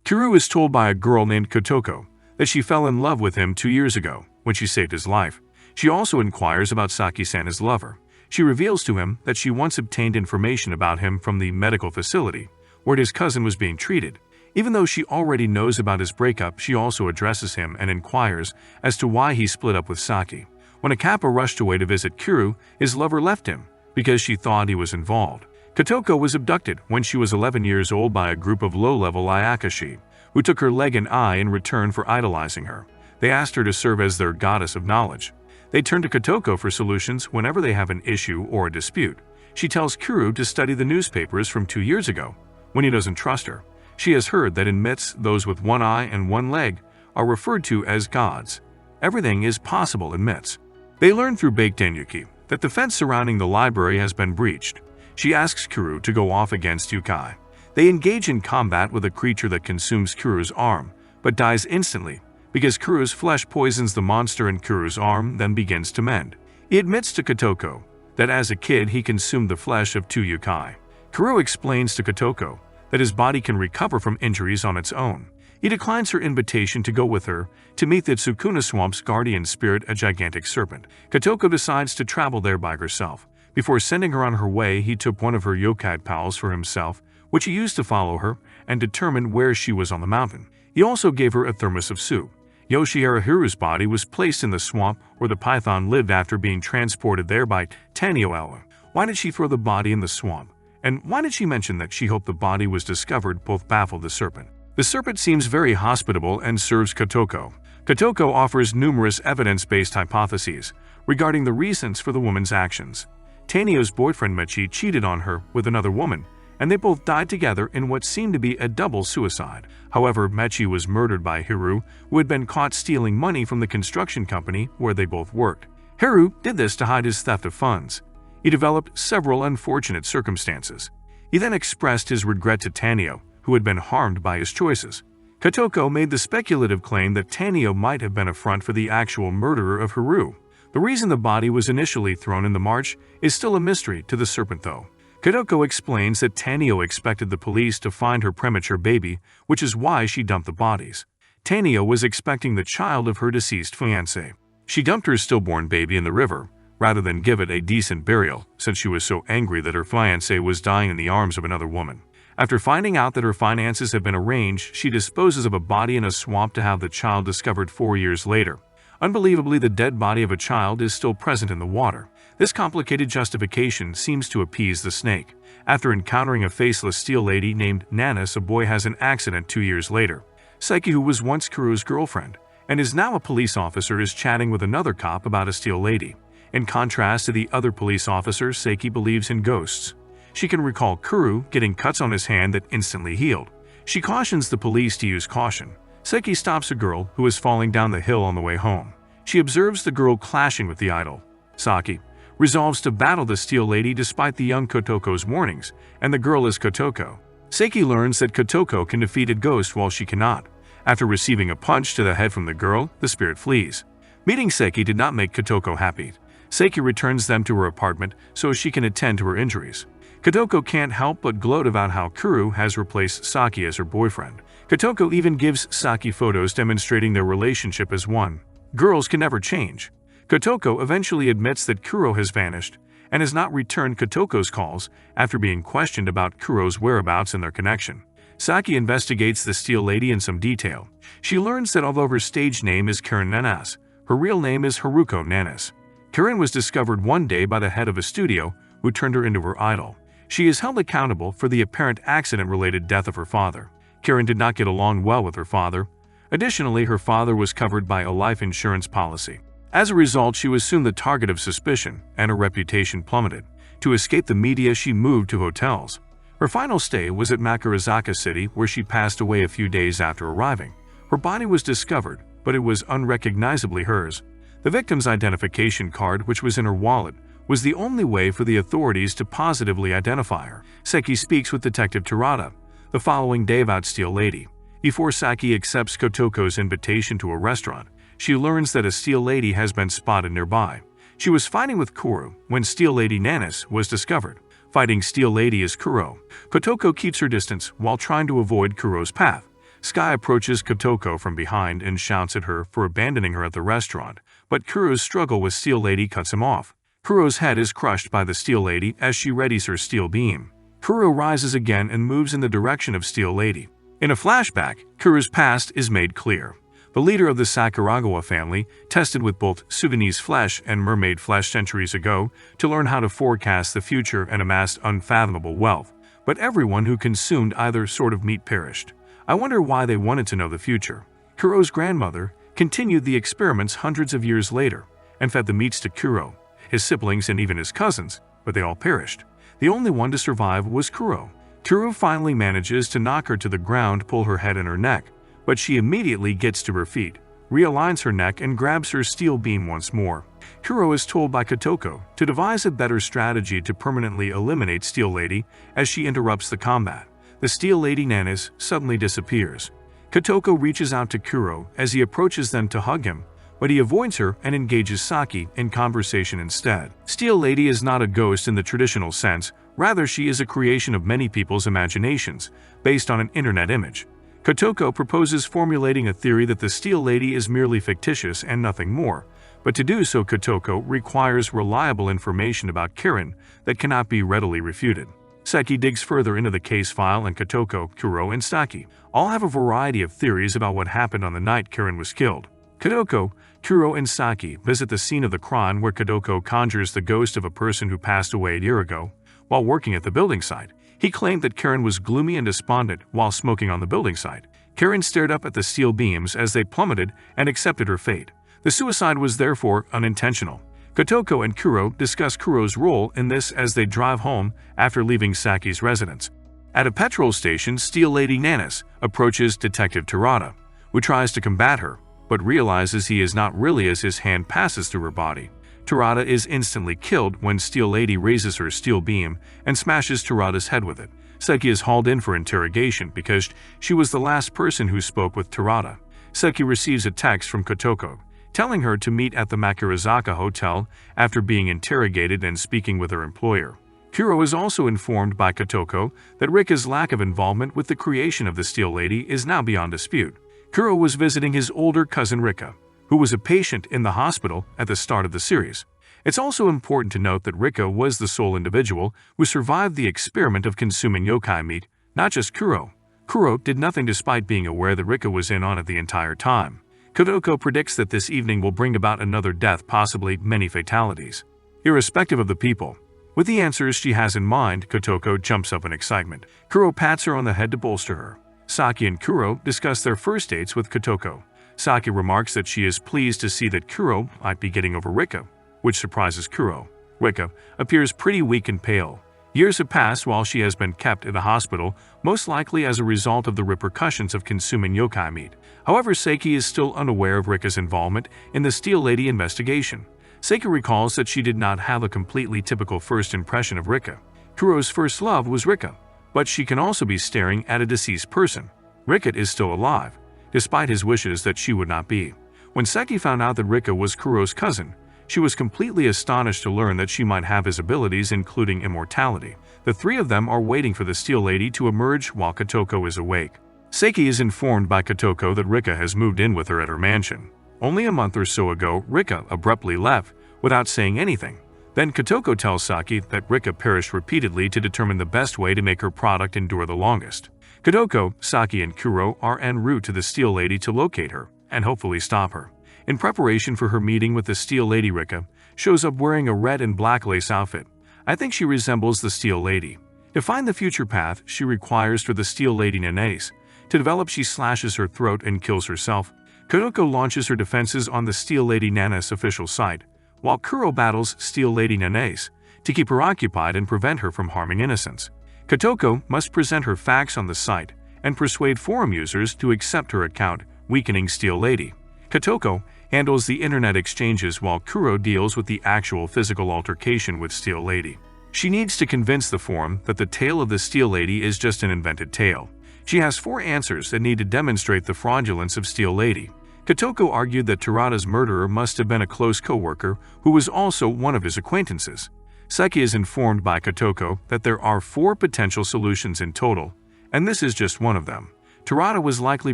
Kuro is told by a girl named Kotoko that she fell in love with him 2 years ago when she saved his life. She also inquires about Saki-san, his lover. She reveals to him that she once obtained information about him from the medical facility where his cousin was being treated. Even though she already knows about his breakup, she also addresses him and inquires as to why he split up with Saki. When a kappa rushed away to visit Kuro, his lover left him because she thought he was involved. Kotoko was abducted when she was 11 years old by a group of low-level Ayakashi, who took her leg and eye in return for idolizing her. They asked her to serve as their goddess of knowledge. They turn to Kotoko for solutions whenever they have an issue or a dispute. She tells Kuro to study the newspapers from 2 years ago, when he doesn't trust her. She has heard that in myths, those with one eye and one leg are referred to as gods. Everything is possible in myths. They learn through baked Yuki that the fence surrounding the library has been breached. She asks Kuro to go off against Youkai. They engage in combat with a creature that consumes Kuro's arm, but dies instantly because Kuro's flesh poisons the monster and Kuro's arm then begins to mend. He admits to Kotoko that as a kid he consumed the flesh of 2 Youkai. Kuro explains to Kotoko that his body can recover from injuries on its own. He declines her invitation to go with her to meet the Tsukuna Swamp's guardian spirit, a gigantic serpent. Kotoko decides to travel there by herself. Before sending her on her way, he took one of her yokai pals for himself, which he used to follow her and determine where she was on the mountain. He also gave her a thermos of soup. Yoshihara Hiru's body was placed in the swamp where the python lived after being transported there by Tanio. Why did she throw the body in the swamp? And why did she mention that she hoped the body was discovered? Both baffled the serpent. The serpent seems very hospitable and serves Kotoko. Kotoko offers numerous evidence-based hypotheses regarding the reasons for the woman's actions. Tanio's boyfriend Mechi cheated on her with another woman, and they both died together in what seemed to be a double suicide. However, Mechi was murdered by Hiru, who had been caught stealing money from the construction company where they both worked. Hiru did this to hide his theft of funds. He developed several unfortunate circumstances. He then expressed his regret to Tanio, who had been harmed by his choices. Kotoko made the speculative claim that Tanio might have been a front for the actual murderer of Hiru. The reason the body was initially thrown in the marsh is still a mystery to the serpent though. Kotoko explains that Tanio expected the police to find her premature baby, which is why she dumped the bodies. Tanio was expecting the child of her deceased fiancé. She dumped her stillborn baby in the river, rather than give it a decent burial, since she was so angry that her fiancé was dying in the arms of another woman. After finding out that her finances had been arranged, she disposes of a body in a swamp to have the child discovered 4 years later. Unbelievably, the dead body of a child is still present in the water. This complicated justification seems to appease the snake. After encountering a faceless steel lady named Nanase, a boy has an accident 2 years later. Seki, who was once Kuro's girlfriend and is now a police officer, is chatting with another cop about a steel lady. In contrast to the other police officers, Seki believes in ghosts. She can recall Kuro getting cuts on his hand that instantly healed. She cautions the police to use caution. Seki stops a girl who is falling down the hill on the way home. She observes the girl clashing with the idol. Saki resolves to battle the steel lady despite the young Kotoko's warnings, and the girl is Kotoko. Seki learns that Kotoko can defeat a ghost while she cannot. After receiving a punch to the head from the girl, the spirit flees. Meeting Seki did not make Kotoko happy. Seki returns them to her apartment so she can attend to her injuries. Kotoko can't help but gloat about how Kuro has replaced Saki as her boyfriend. Kotoko even gives Saki photos demonstrating their relationship as one. Girls can never change. Kotoko eventually admits that Kuro has vanished and has not returned Kotoko's calls after being questioned about Kuro's whereabouts and their connection. Saki investigates the steel lady in some detail. She learns that although her stage name is Karen Nanase, her real name is Haruko Nanase. Karen was discovered one day by the head of a studio who turned her into her idol. She is held accountable for the apparent accident-related death of her father. Karen did not get along well with her father. Additionally, her father was covered by a life insurance policy. As a result, she was soon the target of suspicion, and her reputation plummeted. To escape the media, she moved to hotels. Her final stay was at Makurazaka City, where she passed away a few days after arriving. Her body was discovered, but it was unrecognizably hers. The victim's identification card, which was in her wallet, was the only way for the authorities to positively identify her. Seki speaks with Detective Terada the following day about Steel Lady. Before Saki accepts Kotoko's invitation to a restaurant, she learns that a Steel Lady has been spotted nearby. She was fighting with Kuro when Steel Lady Nanase was discovered. Fighting Steel Lady is Kuro. Kotoko keeps her distance while trying to avoid Kuro's path. Sky approaches Kotoko from behind and shouts at her for abandoning her at the restaurant, but Kuro's struggle with Steel Lady cuts him off. Kuro's head is crushed by the Steel Lady as she readies her steel beam. Kuro rises again and moves in the direction of Steel Lady. In a flashback, Kuro's past is made clear. The leader of the Sakuragawa family tested with both Sudanese flesh and mermaid flesh centuries ago to learn how to forecast the future and amassed unfathomable wealth, but everyone who consumed either sort of meat perished. I wonder why they wanted to know the future. Kuro's grandmother continued the experiments hundreds of years later and fed the meats to Kuro, his siblings and even his cousins, but they all perished. The only one to survive was Kuro. Kuro finally manages to knock her to the ground, pull her head and her neck, but she immediately gets to her feet, realigns her neck and grabs her steel beam once more. Kuro is told by Kotoko to devise a better strategy to permanently eliminate Steel Lady as she interrupts the combat. The Steel Lady Nanase suddenly disappears. Kotoko reaches out to Kuro as he approaches them to hug him, but he avoids her and engages Saki in conversation instead. Steel Lady is not a ghost in the traditional sense, rather she is a creation of many people's imaginations, based on an internet image. Kotoko proposes formulating a theory that the Steel Lady is merely fictitious and nothing more, but to do so Kotoko requires reliable information about Kirin that cannot be readily refuted. Seki digs further into the case file and Kotoko, Kuro, and Saki all have a variety of theories about what happened on the night Kirin was killed. Kotoko, Kuro, and Saki visit the scene of the crime where Kotoko conjures the ghost of a person who passed away a year ago while working at the building site. He claimed that Kirin was gloomy and despondent while smoking on the building site. Kirin stared up at the steel beams as they plummeted and accepted her fate. The suicide was therefore unintentional. Kotoko and Kuro discuss Kuro's role in this as they drive home after leaving Saki's residence. At a petrol station, Steel Lady Nanase approaches Detective Terada, who tries to combat her, but realizes he is not really as his hand passes through her body. Terada is instantly killed when Steel Lady raises her steel beam and smashes Terada's head with it. Seki is hauled in for interrogation because she was the last person who spoke with Terada. Seki receives a text from Kotoko, telling her to meet at the Makurazaka Hotel after being interrogated and speaking with her employer. Kuro is also informed by Kotoko that Rikka's lack of involvement with the creation of the Steel Lady is now beyond dispute. Kuro was visiting his older cousin Rikka, who was a patient in the hospital at the start of the series. It's also important to note that Rikka was the sole individual who survived the experiment of consuming yokai meat, not just Kuro. Kuro did nothing despite being aware that Rikka was in on it the entire time. Kotoko predicts that this evening will bring about another death, possibly many fatalities. Irrespective of the people, with the answers she has in mind, Kotoko jumps up in excitement. Kuro pats her on the head to bolster her. Saki and Kuro discuss their first dates with Kotoko. Saki remarks that she is pleased to see that Kuro might be getting over Rikka, which surprises Kuro. Rikka appears pretty weak and pale. Years have passed while she has been kept in a hospital, most likely as a result of the repercussions of consuming yokai meat. However, Seki is still unaware of Rikka's involvement in the Steel Lady investigation. Seki recalls that she did not have a completely typical first impression of Rikka. Kuro's first love was Rikka, but she can also be staring at a deceased person. Rikka is still alive, despite his wishes that she would not be. When Seki found out that Rikka was Kuro's cousin, she was completely astonished to learn that she might have his abilities, including immortality. The three of them are waiting for the Steel Lady to emerge while Kotoko is awake. Seki is informed by Kotoko that Rikka has moved in with her at her mansion. Only a month or so ago, Rikka abruptly left without saying anything. Then Kotoko tells Saki that Rikka perished repeatedly to determine the best way to make her product endure the longest. Kotoko, Saki, and Kuro are en route to the Steel Lady to locate her and hopefully stop her. In preparation for her meeting with the Steel Lady, Rikka shows up wearing a red and black lace outfit. I think she resembles the Steel Lady. To find the future path she requires for the Steel Lady Nanase to develop, she slashes her throat and kills herself. Kotoko launches her defenses on the Steel Lady Nanase official site, while Kuro battles Steel Lady Nanase to keep her occupied and prevent her from harming innocents. Kotoko must present her facts on the site and persuade forum users to accept her account, weakening Steel Lady. Kotoko handles the internet exchanges while Kuro deals with the actual physical altercation with Steel Lady. She needs to convince the forum that the tale of the Steel Lady is just an invented tale. She has 4 answers that need to demonstrate the fraudulence of Steel Lady. Kotoko argued that Terada's murderer must have been a close co-worker who was also one of his acquaintances. Seki is informed by Kotoko that there are 4 potential solutions in total, and this is just one of them. Terada was likely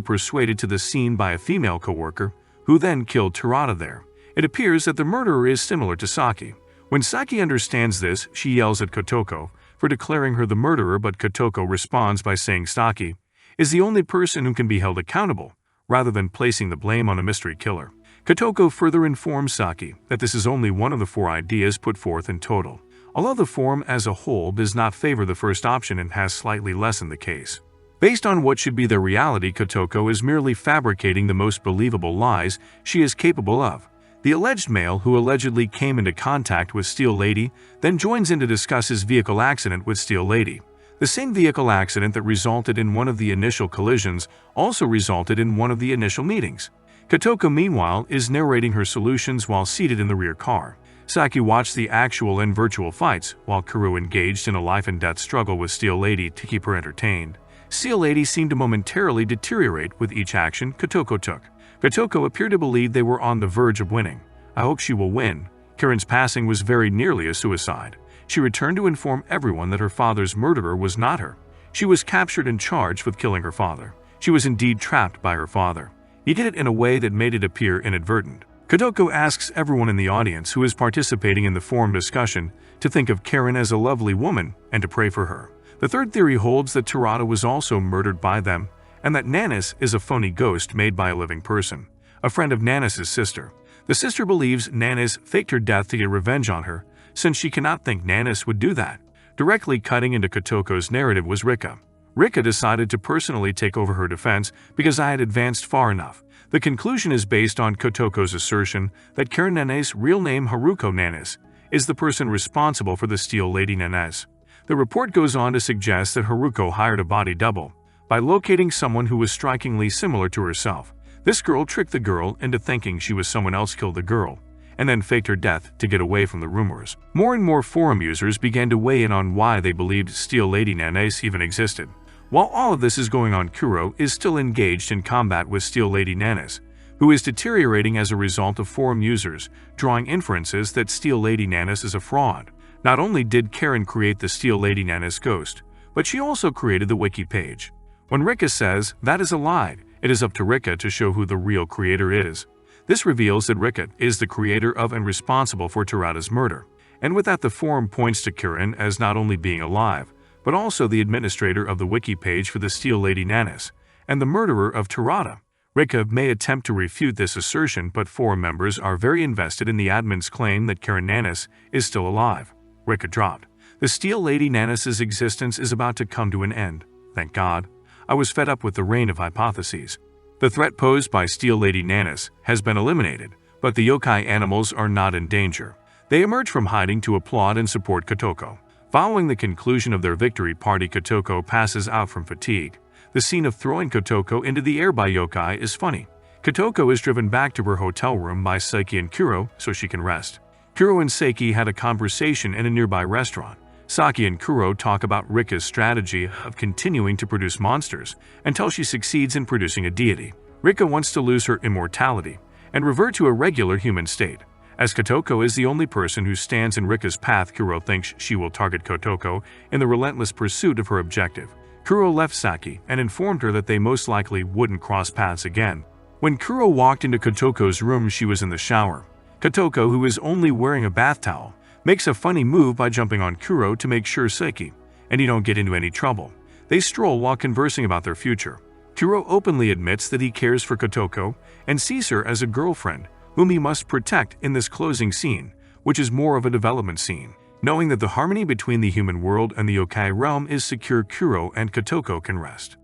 persuaded to the scene by a female coworker, who then killed Terada there. It appears that the murderer is similar to Saki. When Saki understands this, she yells at Kotoko for declaring her the murderer, but Kotoko responds by saying Saki is the only person who can be held accountable, rather than placing the blame on a mystery killer. Kotoko further informs Saki that this is only one of the 4 ideas put forth in total, although the form as a whole does not favor the first option and has slightly lessened the case. Based on what should be their reality, Kotoko is merely fabricating the most believable lies she is capable of. The alleged male who allegedly came into contact with Steel Lady then joins in to discuss his vehicle accident with Steel Lady. The same vehicle accident that resulted in one of the initial collisions also resulted in one of the initial meetings. Kotoko, meanwhile, is narrating her solutions while seated in the rear car. Saki watched the actual and virtual fights, while Kurou engaged in a life-and-death struggle with Steel Lady to keep her entertained. Steel Lady seemed to momentarily deteriorate with each action Kotoko took. Kotoko appeared to believe they were on the verge of winning. I hope she will win. Karen's passing was very nearly a suicide. She returned to inform everyone that her father's murderer was not her. She was captured and charged with killing her father. She was indeed trapped by her father. He did it in a way that made it appear inadvertent. Kotoko asks everyone in the audience who is participating in the forum discussion to think of Karen as a lovely woman and to pray for her. The third theory holds that Terada was also murdered by them, and that Nanase is a phony ghost made by a living person, a friend of Nanase's sister. The sister believes Nanase faked her death to get revenge on her, since she cannot think Nanase would do that. Directly cutting into Kotoko's narrative was Rikka. Rikka decided to personally take over her defense because I had advanced far enough. The conclusion is based on Kotoko's assertion that Karen Nanase's real name, Haruko Nanase, is the person responsible for the Steel Lady Nanase. The report goes on to suggest that Haruko hired a body double by locating someone who was strikingly similar to herself. This girl tricked the girl into thinking she was someone else killed the girl, and then faked her death to get away from the rumors. More and more forum users began to weigh in on why they believed Steel Lady Nanase even existed. While all of this is going on, Kuro is still engaged in combat with Steel Lady Nanase, who is deteriorating as a result of forum users drawing inferences that Steel Lady Nanase is a fraud. Not only did Karen create the Steel Lady Nanase ghost, but she also created the wiki page. When Rikka says that is a lie, it is up to Rikka to show who the real creator is. This reveals that Rikka is the creator of and responsible for Terada's murder. And with that, the forum points to Karen as not only being alive, but also the administrator of the wiki page for the Steel Lady Nanase, and the murderer of Terada. Rikka may attempt to refute this assertion, but forum members are very invested in the admin's claim that Karen Nanase is still alive. Rikka dropped. The Steel Lady Nanase's existence is about to come to an end. Thank God. I was fed up with the reign of hypotheses. The threat posed by Steel Lady Nanase has been eliminated, but the yokai animals are not in danger. They emerge from hiding to applaud and support Kotoko. Following the conclusion of their victory party, Kotoko passes out from fatigue. The scene of throwing Kotoko into the air by yokai is funny. Kotoko is driven back to her hotel room by Saki and Kuro so she can rest. Kuro and Saki had a conversation in a nearby restaurant. Saki and Kuro talk about Rikka's strategy of continuing to produce monsters until she succeeds in producing a deity. Rikka wants to lose her immortality and revert to a regular human state. As Kotoko is the only person who stands in Rikka's path, Kuro thinks she will target Kotoko in the relentless pursuit of her objective. Kuro left Saki and informed her that they most likely wouldn't cross paths again. When Kuro walked into Kotoko's room, she was in the shower. Kotoko, who is only wearing a bath towel, makes a funny move by jumping on Kuro to make sure Saki and he don't get into any trouble. They stroll while conversing about their future. Kuro openly admits that he cares for Kotoko and sees her as a girlfriend whom he must protect in this closing scene, which is more of a development scene. Knowing that the harmony between the human world and the yokai realm is secure, Kuro and Kotoko can rest.